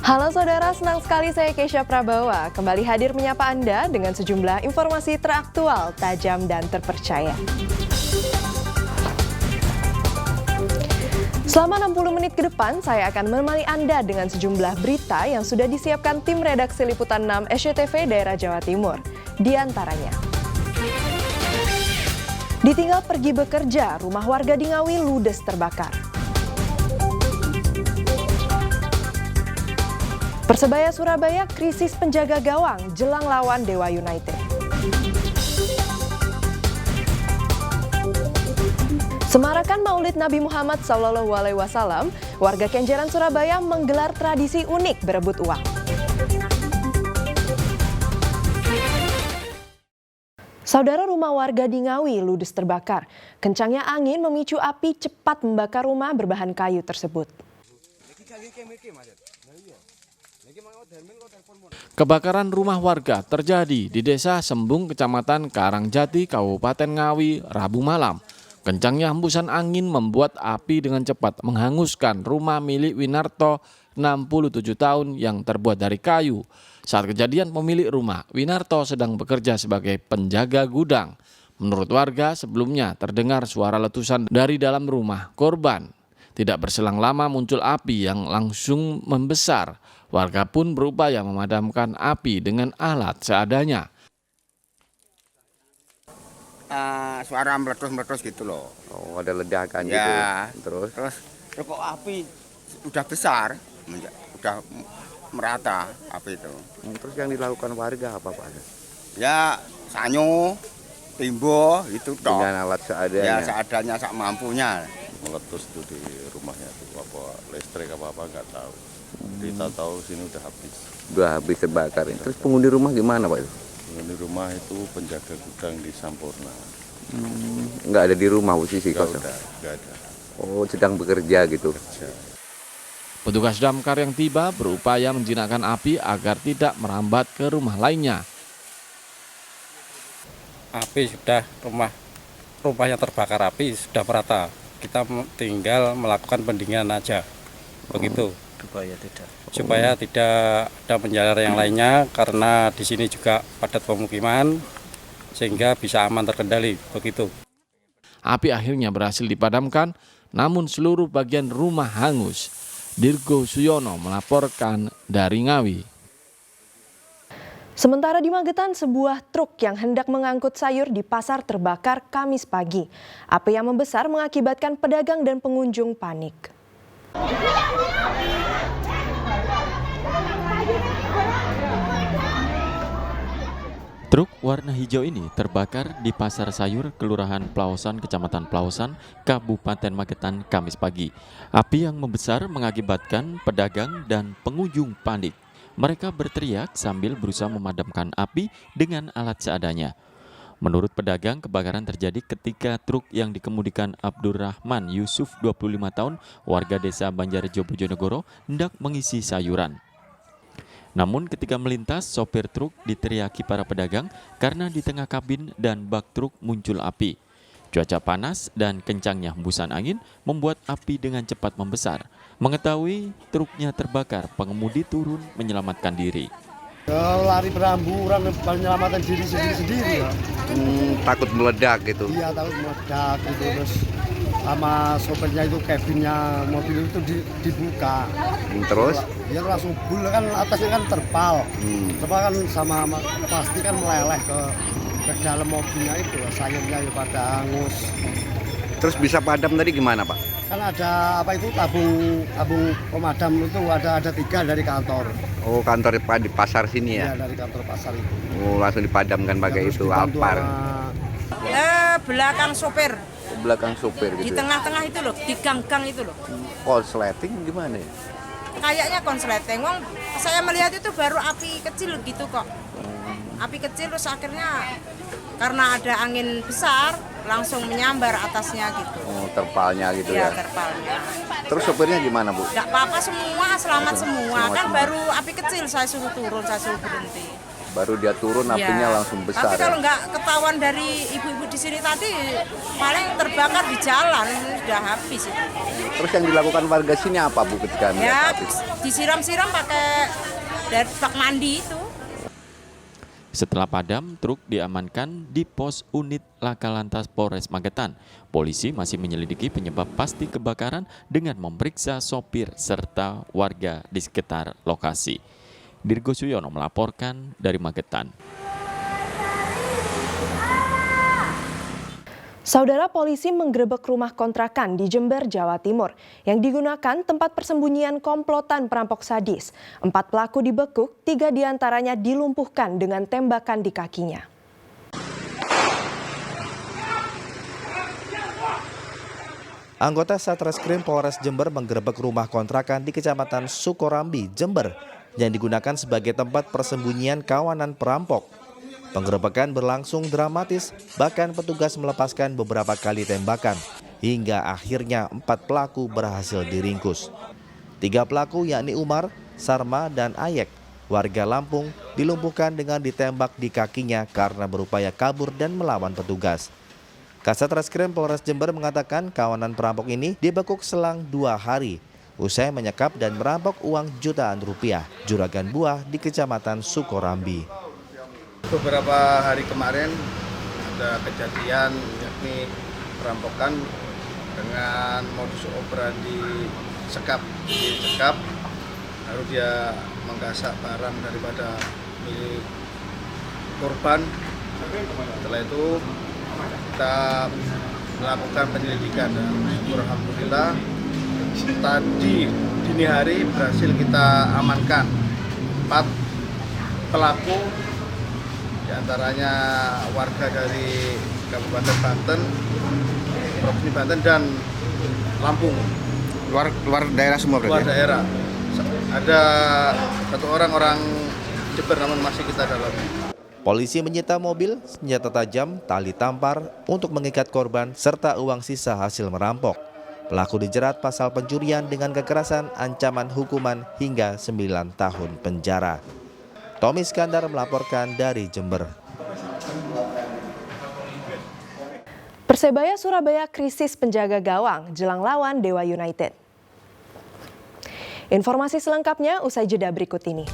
Halo saudara, senang sekali saya Keisha Prabawa kembali hadir menyapa Anda dengan sejumlah informasi teraktual, tajam, dan terpercaya. Selama 60 menit ke depan, saya akan menemani Anda dengan sejumlah berita yang sudah disiapkan tim redaksi Liputan 6 SCTV daerah Jawa Timur. Di antaranya, ditinggal pergi bekerja, rumah warga di Ngawi ludes terbakar. Persebaya Surabaya krisis penjaga gawang jelang lawan Dewa United. Semarakan Maulid Nabi Muhammad SAW, warga Kenjeran Surabaya menggelar tradisi unik berebut uang. Saudara, rumah warga di Ngawi ludes terbakar. Kencangnya angin memicu api cepat membakar rumah berbahan kayu tersebut. Kebakaran rumah warga terjadi di Desa Sembung, Kecamatan Karangjati, Kabupaten Ngawi, Rabu malam. Kencangnya hembusan angin membuat api dengan cepat menghanguskan rumah milik Winarto, 67 tahun yang terbuat dari kayu. Saat kejadian, pemilik rumah, Winarto, sedang bekerja sebagai penjaga gudang. Menurut warga, sebelumnya terdengar suara letusan dari dalam rumah korban. Tidak berselang lama muncul api yang langsung membesar. Warga pun berupaya memadamkan api dengan alat seadanya. Suara meletus-meletus gitu loh. Oh, ada ledakan Ya, gitu. Terus kok api udah besar, udah merata api itu. terus yang dilakukan warga apa Pak? Ya, sanyo, timbo, itu toh. Dengan alat seadanya. Ya, seadanya, sak mampunya. Meletus tuh di rumahnya tuh, apa listrik apa nggak tahu. Kita tahu sini udah habis. Udah habis terbakar. Terus penghuni rumah gimana Pak? Penghuni rumah itu penjaga gudang di Sampurna. Nggak ada di rumah posisi kosong. Nggak ada. Oh, sedang bekerja gitu. Kerja. Petugas damkar yang tiba berupaya menjinakkan api agar tidak merambat ke rumah lainnya. Api sudah rumah yang terbakar api sudah merata. Kita tinggal melakukan pendinginan aja, begitu. Supaya tidak ada penjalar yang lainnya, karena di sini juga padat pemukiman, sehingga bisa aman terkendali, begitu. Api akhirnya berhasil dipadamkan, namun seluruh bagian rumah hangus. Dirgo Suyono melaporkan dari Ngawi. Sementara di Magetan, sebuah truk yang hendak mengangkut sayur di pasar terbakar Kamis pagi. Api yang membesar mengakibatkan pedagang dan pengunjung panik. Truk warna hijau ini terbakar di pasar sayur Kelurahan Plaosan, Kecamatan Plaosan, Kabupaten Magetan, Kamis pagi. Api yang membesar mengakibatkan pedagang dan pengunjung panik. Mereka berteriak sambil berusaha memadamkan api dengan alat seadanya. Menurut pedagang, kebakaran terjadi ketika truk yang dikemudikan Abdurrahman Yusuf, 25 tahun, warga desa Banjarjo, Bojonegoro, hendak mengisi sayuran. Namun ketika melintas, sopir truk diteriaki para pedagang karena di tengah kabin dan bak truk muncul api. Cuaca panas dan kencangnya hembusan angin membuat api dengan cepat membesar. Mengetahui truknya terbakar, pengemudi turun menyelamatkan diri. Lari beramburan menyelamatkan diri sendiri ya. Takut meledak gitu. Iya, takut meledak gitu. Terus sama sopirnya itu kabinnya mobil itu dibuka. Terus? Dia langsung bul kan, atasnya kan terpal. Terpal kan sama pasti kan meleleh ke dalam mobilnya itu, sayurnya ya pada hangus. Terus bisa padam tadi gimana Pak? Kan ada apa itu tabung pemadam itu ada 3 dari kantor. Oh, kantor di pasar sini ya? Iya, dari kantor pasar itu. Oh, langsung dipadamkan pakai itu Alphard. Ya, belakang sopir. Belakang sopir Di gitu. tengah-tengah itu loh, di gang-gang itu loh. Korsleting gimana ya? Kayaknya konsleting. Wong saya melihat itu baru api kecil gitu kok. Api kecil terus akhirnya karena ada angin besar langsung menyambar atasnya gitu. Oh, terpalnya gitu Ya, ya. terpalnya. Terus sopirnya gimana Bu? Enggak apa-apa semua, selamat semua. Kan semua. baru api kecil saya suruh turun, saya suruh berhenti. Baru dia turun apinya langsung besar. Tapi kalau nggak ketahuan dari ibu-ibu di sini tadi, paling terbakar di jalan, sudah habis itu. Terus yang dilakukan warga sini apa Bu ketika Ya, melihat api? disiram-siram pakai dari bak mandi itu. Setelah padam, truk diamankan di pos unit Laka Lantas Polres Magetan. Polisi masih menyelidiki penyebab pasti kebakaran dengan memeriksa sopir serta warga di sekitar lokasi. Dirgo Suyono melaporkan dari Magetan. Saudara, polisi menggerebek rumah kontrakan di Jember, Jawa Timur yang digunakan tempat persembunyian komplotan perampok sadis. 4 pelaku dibekuk, 3 diantaranya dilumpuhkan dengan tembakan di kakinya. Anggota Satreskrim Polres Jember menggerebek rumah kontrakan di Kecamatan Sukorambi, Jember yang digunakan sebagai tempat persembunyian kawanan perampok. Penggerebekan berlangsung dramatis, bahkan petugas melepaskan beberapa kali tembakan, hingga akhirnya 4 pelaku berhasil diringkus. 3 pelaku yakni Umar, Sarma, dan Ayek, warga Lampung, dilumpuhkan dengan ditembak di kakinya karena berupaya kabur dan melawan petugas. Kasat Reskrim Polres Jember mengatakan kawanan perampok ini dibekuk selang 2 hari, usai menyekap dan merampok uang jutaan rupiah juragan buah di Kecamatan Sukorambi. Beberapa hari kemarin ada kejadian yakni perampokan dengan modus operandi sekap. Lalu dia menggasak barang daripada milik korban. Setelah itu kita melakukan penyelidikan dan alhamdulillah tadi dini hari berhasil kita amankan 4 pelaku, diantaranya warga dari Kabupaten Banten, Provinsi Banten dan Lampung. Luar daerah semua berarti? Luar daerah. Ada 1 orang Jember namun masih kita dalami. Polisi menyita mobil, senjata tajam, tali tampar untuk mengikat korban serta uang sisa hasil merampok. Pelaku dijerat pasal pencurian dengan kekerasan, ancaman hukuman hingga 9 tahun penjara. Tommy Skandar melaporkan dari Jember. Persebaya Surabaya krisis penjaga gawang jelang lawan Dewa United. Informasi selengkapnya usai jeda berikut ini.